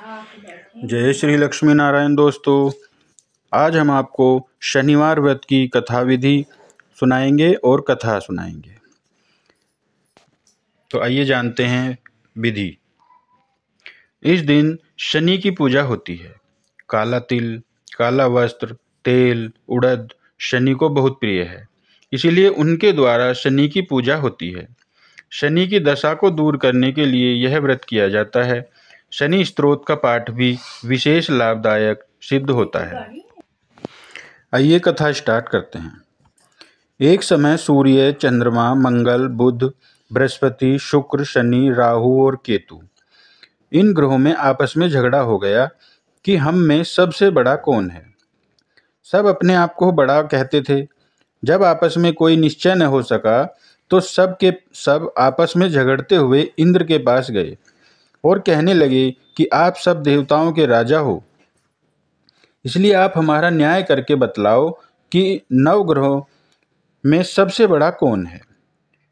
जय श्री लक्ष्मी नारायण दोस्तों। आज हम आपको शनिवार व्रत की कथा विधि सुनाएंगे और कथा सुनाएंगे। तो आइए जानते हैं विधि। इस दिन शनि की पूजा होती है। काला तिल, काला वस्त्र, तेल, उड़द शनि को बहुत प्रिय है, इसीलिए उनके द्वारा शनि की पूजा होती है। शनि की दशा को दूर करने के लिए यह व्रत किया जाता है। शनि स्तोत्र का पाठ भी विशेष लाभदायक सिद्ध होता है। आइए कथा स्टार्ट करते हैं। एक समय सूर्य, चंद्रमा, मंगल, बुध, बृहस्पति, शुक्र, शनि, राहु और केतु इन ग्रहों में आपस में झगड़ा हो गया कि हम में सबसे बड़ा कौन है। सब अपने आप को बड़ा कहते थे। जब आपस में कोई निश्चय न हो सका तो सब के सब आपस में झगड़ते हुए इंद्र के पास गए और कहने लगे कि आप सब देवताओं के राजा हो, इसलिए आप हमारा न्याय करके बतलाओ कि नवग्रहों में सबसे बड़ा कौन है।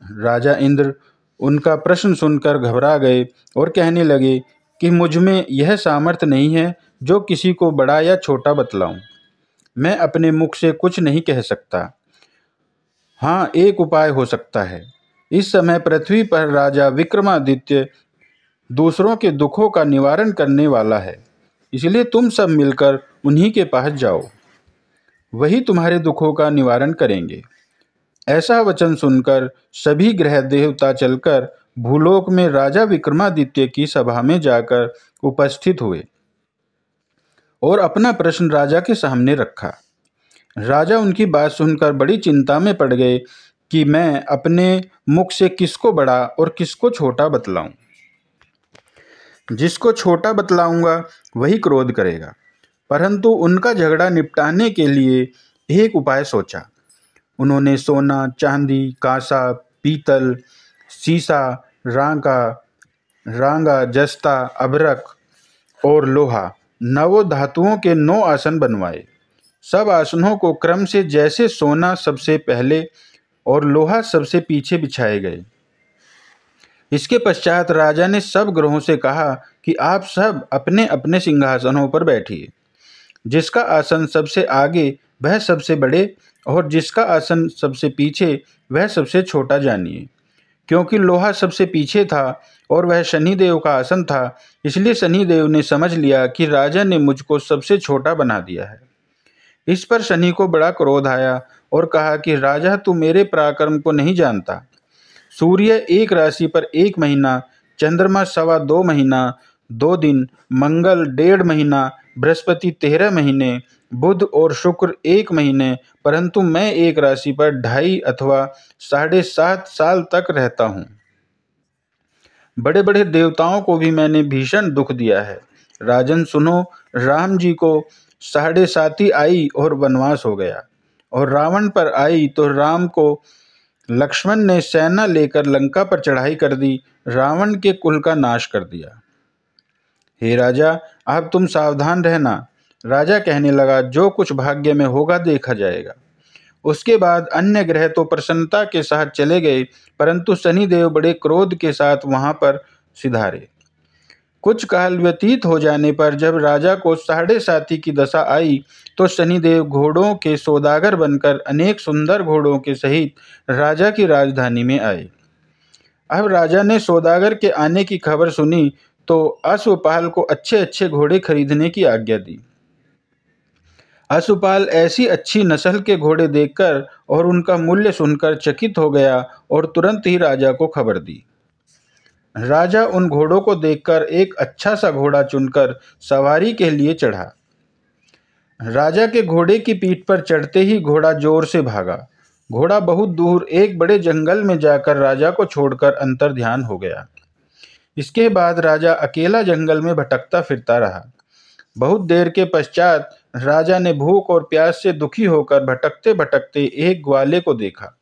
राजा इंद्र उनका प्रश्न सुनकर घबरा गए और कहने लगे कि मुझ में यह सामर्थ्य नहीं है जो किसी को बड़ा या छोटा बतलाऊं। मैं अपने मुख से कुछ नहीं कह सकता। हाँ, एक उपाय हो सकता है। इस समय पृथ्वी पर राजा विक्रमादित्य दूसरों के दुखों का निवारण करने वाला है, इसलिए तुम सब मिलकर उन्हीं के पास जाओ, वही तुम्हारे दुखों का निवारण करेंगे। ऐसा वचन सुनकर सभी ग्रह देवता चलकर भूलोक में राजा विक्रमादित्य की सभा में जाकर उपस्थित हुए और अपना प्रश्न राजा के सामने रखा। राजा उनकी बात सुनकर बड़ी चिंता में पड़ गए कि मैं अपने मुख से किसको बड़ा और किसको छोटा बतलाऊं। जिसको छोटा बतलाऊंगा वही क्रोध करेगा। परंतु उनका झगड़ा निपटाने के लिए एक उपाय सोचा। उन्होंने सोना, चांदी, कांसा, पीतल, सीसा, रांगा, जस्ता, अभ्रक और लोहा नवों धातुओं के 9 आसन बनवाए। सब आसनों को क्रम से जैसे सोना सबसे पहले और लोहा सबसे पीछे बिछाए गए। इसके पश्चात राजा ने सब ग्रहों से कहा कि आप सब अपने अपने सिंहासनों पर बैठिए। जिसका आसन सबसे आगे वह सबसे बड़े और जिसका आसन सबसे पीछे वह सबसे छोटा जानिए। क्योंकि लोहा सबसे पीछे था और वह शनिदेव का आसन था, इसलिए शनिदेव ने समझ लिया कि राजा ने मुझको सबसे छोटा बना दिया है। इस पर शनि को बड़ा क्रोध आया और कहा कि राजा, तू मेरे पराक्रम को नहीं जानता। सूर्य एक राशि पर 1 महीना, चंद्रमा 2.25 महीना 2 दिन, मंगल 1.5 महीना, बृहस्पति 13 महीने, बुध और शुक्र 1 महीने, परंतु मैं एक राशि पर 2.5 अथवा 7.5 साल तक रहता हूँ। बड़े बड़े देवताओं को भी मैंने भीषण दुख दिया है। राजन सुनो, राम जी को 7.5 आई और वनवास हो गया, और रावण पर आई तो राम को लक्ष्मण ने सेना लेकर लंका पर चढ़ाई कर दी, रावण के कुल का नाश कर दिया। हे राजा, अब तुम सावधान रहना। राजा कहने लगा, जो कुछ भाग्य में होगा देखा जाएगा। उसके बाद अन्य ग्रह तो प्रसन्नता के साथ चले गए, परंतु शनिदेव बड़े क्रोध के साथ वहां पर सिधारे। कुछ काल व्यतीत हो जाने पर जब राजा को 7.5 की दशा आई तो शनिदेव घोड़ों के सौदागर बनकर अनेक सुंदर घोड़ों के सहित राजा की राजधानी में आए। अब राजा ने सौदागर के आने की खबर सुनी तो अश्वपाल को अच्छे अच्छे घोड़े खरीदने की आज्ञा दी। अश्वपाल ऐसी अच्छी नस्ल के घोड़े देखकर और उनका मूल्य सुनकर चकित हो गया और तुरंत ही राजा को खबर दी। राजा उन घोड़ों को देखकर एक अच्छा सा घोड़ा चुनकर सवारी के लिए चढ़ा। राजा के घोड़े की पीठ पर चढ़ते ही घोड़ा जोर से भागा। घोड़ा बहुत दूर एक बड़े जंगल में जाकर राजा को छोड़कर अंतर्ध्यान हो गया। इसके बाद राजा अकेला जंगल में भटकता फिरता रहा। बहुत देर के पश्चात राजा ने भूख और प्यास से दुखी होकर भटकते भटकते एक ग्वाले को देखा।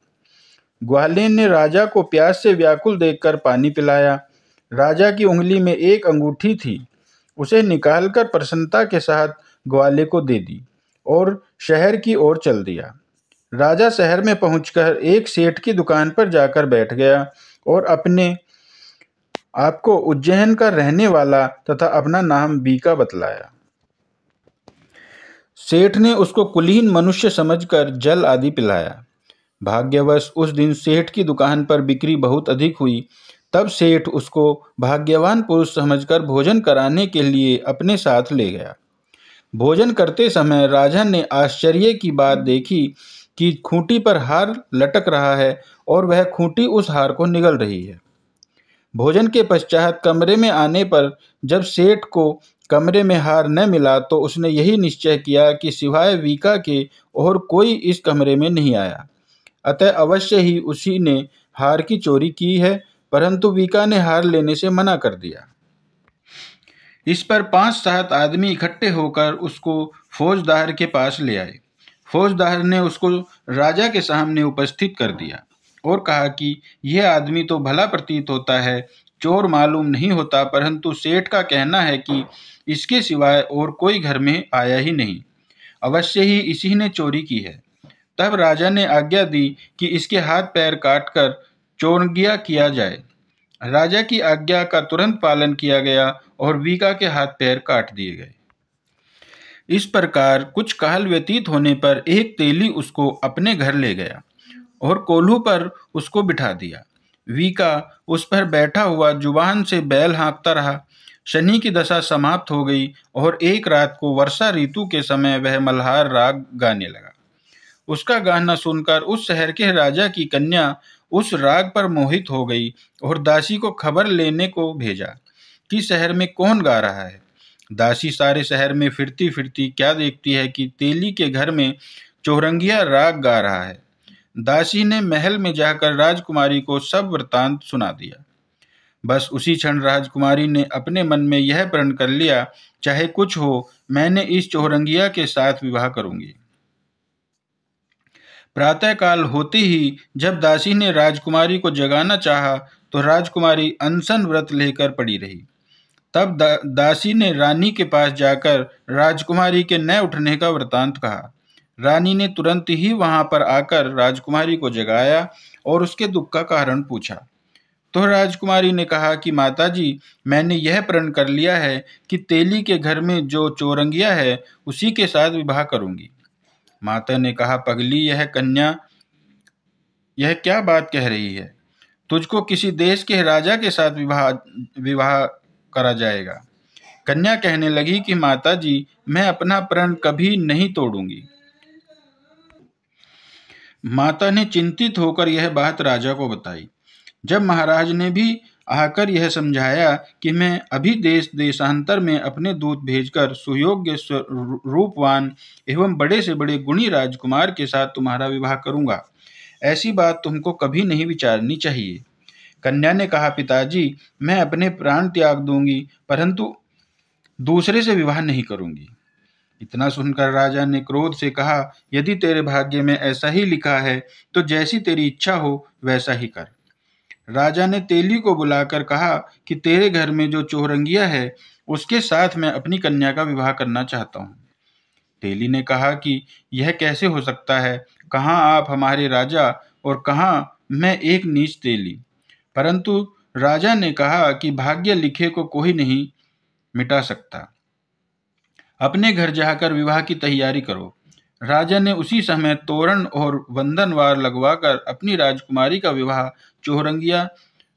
ग्वाले ने राजा को प्यास से व्याकुल देखकर पानी पिलाया। राजा की उंगली में एक अंगूठी थी, उसे निकालकर प्रसन्नता के साथ ग्वाले को दे दी और शहर की ओर चल दिया। राजा शहर में पहुंचकर एक सेठ की दुकान पर जाकर बैठ गया और अपने आपको उज्जैन का रहने वाला तथा अपना नाम बीका बतलाया। सेठ ने उसको कुलीन मनुष्य समझकर जल आदि पिलाया। भाग्यवश उस दिन सेठ की दुकान पर बिक्री बहुत अधिक हुई। तब सेठ उसको भाग्यवान पुरुष समझकर भोजन कराने के लिए अपने साथ ले गया। भोजन करते समय राजा ने आश्चर्य की बात देखी कि खूंटी पर हार लटक रहा है और वह खूंटी उस हार को निगल रही है। भोजन के पश्चात कमरे में आने पर जब सेठ को कमरे में हार न मिला तो उसने यही निश्चय किया कि सिवाय वीका के और कोई इस कमरे में नहीं आया, अतः अवश्य ही उसी ने हार की चोरी की है, परंतु वीका ने हार लेने से मना कर दिया। इस पर 5-7 आदमी इकट्ठे होकर उसको फौजदार के पास ले आए। फौजदार ने उसको राजा के सामने उपस्थित कर दिया और कहा कि यह आदमी तो भला प्रतीत होता है, चोर मालूम नहीं होता, परंतु सेठ का कहना है कि इसके सिवाय और कोई घर में आया ही नहीं, अवश्य ही इसी ने चोरी की है। तब राजा ने आज्ञा दी कि इसके हाथ पैर काटकर चोरंगिया किया जाए। राजा की आज्ञा का तुरंत पालन किया गया और वीका के हाथ पैर काट दिए गए। इस प्रकार कुछ काल व्यतीत होने पर एक तेली उसको अपने घर ले गया और कोल्हू पर उसको बिठा दिया। वीका उस पर बैठा हुआ जुबान से बैल हाँकता रहा। शनि की दशा समाप्त हो गई और एक रात को वर्षा ऋतु के समय वह मल्हार राग गाने लगा। उसका गाना सुनकर उस शहर के राजा की कन्या उस राग पर मोहित हो गई और दासी को खबर लेने को भेजा कि शहर में कौन गा रहा है। दासी सारे शहर में फिरती फिरती क्या देखती है कि तेली के घर में चौरंगिया राग गा रहा है। दासी ने महल में जाकर राजकुमारी को सब वृतांत सुना दिया। बस उसी क्षण राजकुमारी ने अपने मन में यह प्रण कर लिया, चाहे कुछ हो, मैंने इस चौरंगिया के साथ विवाह करूंगी। प्रातःकाल होते ही जब दासी ने राजकुमारी को जगाना चाहा तो राजकुमारी अनशन व्रत लेकर पड़ी रही। तब दासी ने रानी के पास जाकर राजकुमारी के न उठने का वृतांत कहा। रानी ने तुरंत ही वहां पर आकर राजकुमारी को जगाया और उसके दुख का कारण पूछा। तो राजकुमारी ने कहा कि माताजी, मैंने यह प्रण कर लिया है कि तेली के घर में जो चौरंगिया है उसी के साथ विवाह करूंगी। माता ने कहा, पगली, यह कन्या यह क्या बात कह रही है? तुझको किसी देश के राजा के साथ विवाह करा जाएगा। कन्या कहने लगी कि माताजी, मैं अपना प्रण कभी नहीं तोड़ूंगी। माता ने चिंतित होकर यह बात राजा को बताई। जब महाराज ने भी आकर यह समझाया कि मैं अभी देश देशांतर में अपने दूत भेजकर सुयोग्य रूपवान एवं बड़े से बड़े गुणी राजकुमार के साथ तुम्हारा विवाह करूंगा, ऐसी बात तुमको कभी नहीं विचारनी चाहिए। कन्या ने कहा, पिताजी, मैं अपने प्राण त्याग दूंगी, परंतु दूसरे से विवाह नहीं करूंगी। इतना सुनकर राजा ने क्रोध से कहा, यदि तेरे भाग्य में ऐसा ही लिखा है तो जैसी तेरी इच्छा हो वैसा ही कर। राजा ने तेली को बुलाकर कहा कि तेरे घर में जो चौरंगिया है उसके साथ मैं अपनी कन्या का विवाह करना चाहता हूँ। तेली ने कहा कि यह कैसे हो सकता है? कहाँ आप हमारे राजा और कहाँ मैं एक नीच तेली। परंतु राजा ने कहा कि भाग्य लिखे को कोई नहीं मिटा सकता। अपने घर जाकर विवाह की तैयारी करो। राजा ने उसी समय तोरण और वंदनवार लगवाकर अपनी राजकुमारी का विवाह चौरंगिया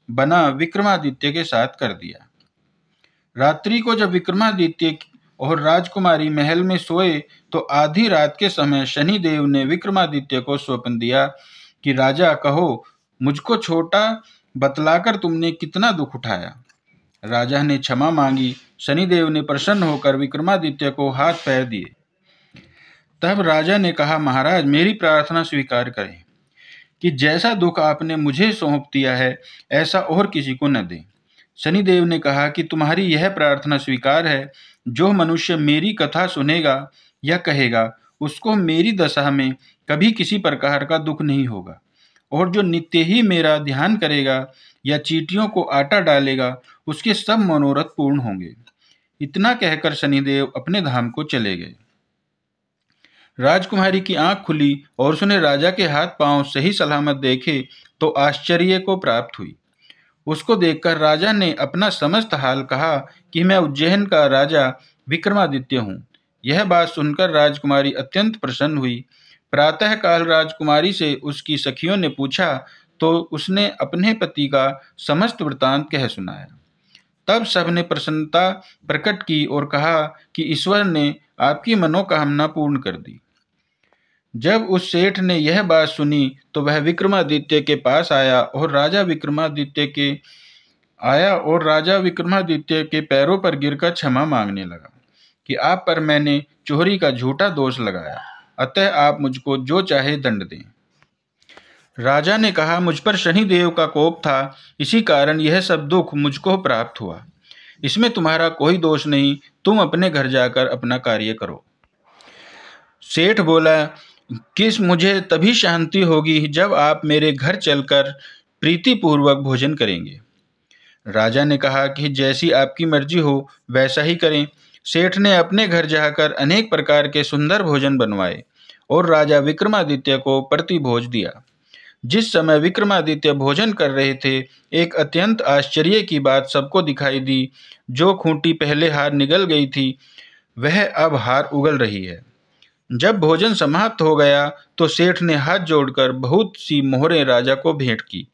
बना विक्रमादित्य के साथ कर दिया। रात्रि को जब विक्रमादित्य और राजकुमारी महल में सोए तो आधी रात के समय शनिदेव ने विक्रमादित्य को स्वप्न दिया कि राजा, कहो, मुझको छोटा बतलाकर तुमने कितना दुख उठाया। राजा ने क्षमा मांगी। शनिदेव ने प्रसन्न होकर विक्रमादित्य को हाथ पैर दिए। तब राजा ने कहा, महाराज, मेरी प्रार्थना स्वीकार करें कि जैसा दुख आपने मुझे सौंप दिया है ऐसा और किसी को न दें। शनिदेव ने कहा कि तुम्हारी यह प्रार्थना स्वीकार है। जो मनुष्य मेरी कथा सुनेगा या कहेगा उसको मेरी दशा में कभी किसी प्रकार का दुख नहीं होगा, और जो नित्य ही मेरा ध्यान करेगा या चींटियों को आटा डालेगा उसके सब मनोरथ पूर्ण होंगे। इतना कहकर शनिदेव अपने धाम को चले गए। राजकुमारी की आंख खुली और उसने राजा के हाथ पांव सही सलामत देखे तो आश्चर्य को प्राप्त हुई। उसको देखकर राजा ने अपना समस्त हाल कहा कि मैं उज्जैन का राजा विक्रमादित्य हूँ। यह बात सुनकर राजकुमारी अत्यंत प्रसन्न हुई। प्रातःकाल राजकुमारी से उसकी सखियों ने पूछा तो उसने अपने पति का समस्त वृतांत कह सुनाया। तब सबने प्रसन्नता प्रकट की और कहा कि ईश्वर ने आपकी मनोकामना पूर्ण कर दी। जब उस सेठ ने यह बात सुनी तो वह विक्रमादित्य के पास आया और राजा विक्रमादित्य के पैरों पर गिरकर क्षमा मांगने लगा कि आप पर मैंने चोरी का झूठा दोष लगाया, अतः आप मुझको जो चाहे दंड दें। राजा ने कहा, मुझ पर शनिदेव का कोप था, इसी कारण यह सब दुख मुझको प्राप्त हुआ। इसमें तुम्हारा कोई दोष नहीं, तुम अपने घर जाकर अपना कार्य करो। सेठ बोला, किस मुझे तभी शांति होगी जब आप मेरे घर चलकर प्रीतिपूर्वक भोजन करेंगे। राजा ने कहा कि जैसी आपकी मर्जी हो वैसा ही करें। सेठ ने अपने घर जाकर अनेक प्रकार के सुंदर भोजन बनवाए और राजा विक्रमादित्य को प्रतिभोज दिया। जिस समय विक्रमादित्य भोजन कर रहे थे, एक अत्यंत आश्चर्य की बात सबको दिखाई दी। जो खूंटी पहले हार निगल गई थी, वह अब हार उगल रही है। जब भोजन समाप्त हो गया तो सेठ ने हाथ जोड़कर बहुत सी मोहरें राजा को भेंट की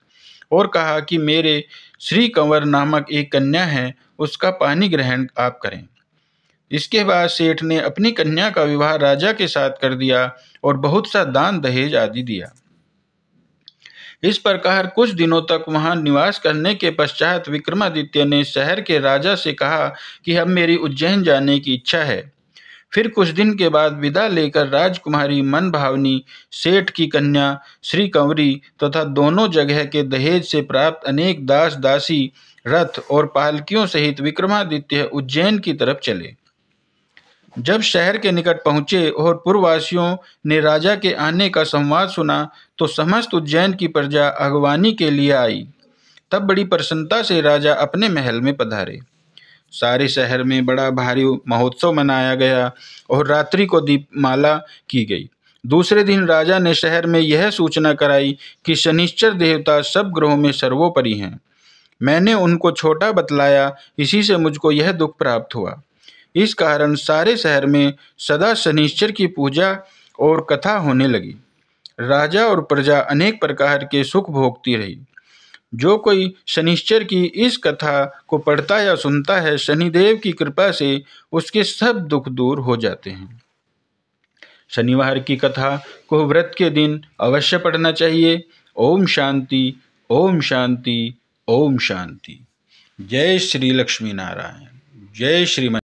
और कहा कि मेरे श्री कंवर नामक एक कन्या है, उसका पानी ग्रहण आप करें। इसके बाद सेठ ने अपनी कन्या का विवाह राजा के साथ कर दिया और बहुत सा दान दहेज आदि दिया। इस प्रकार कुछ दिनों तक वहां निवास करने के पश्चात विक्रमादित्य ने शहर के राजा से कहा कि अब मेरी उज्जैन जाने की इच्छा है। फिर कुछ दिन के बाद विदा लेकर राजकुमारी मन भावनी, सेठ की कन्या श्री कंवरी तथा दोनों जगह के दहेज से प्राप्त अनेक दास दासी, रथ और पालकियों सहित विक्रमादित्य उज्जैन की तरफ चले। जब शहर के निकट पहुंचे और पुरवासियों ने राजा के आने का संवाद सुना तो समस्त उज्जैन की प्रजा अगवानी के लिए आई। तब बड़ी प्रसन्नता से राजा अपने महल में पधारे। सारे शहर में बड़ा भारी महोत्सव मनाया गया और रात्रि को दीपमाला की गई। दूसरे दिन राजा ने शहर में यह सूचना कराई कि शनिश्चर देवता सब ग्रहों में सर्वोपरि हैं। मैंने उनको छोटा बतलाया, इसी से मुझको यह दुख प्राप्त हुआ। इस कारण सारे शहर में सदा शनिश्चर की पूजा और कथा होने लगी। राजा और प्रजा अनेक प्रकार के सुख भोगती रही। जो कोई शनिश्चर की इस कथा को पढ़ता या सुनता है, शनिदेव की कृपा से उसके सब दुख दूर हो जाते हैं। शनिवार की कथा को व्रत के दिन अवश्य पढ़ना चाहिए। ओम शांति, ओम शांति, ओम शांति। जय श्री लक्ष्मी नारायण। जय श्रीमन।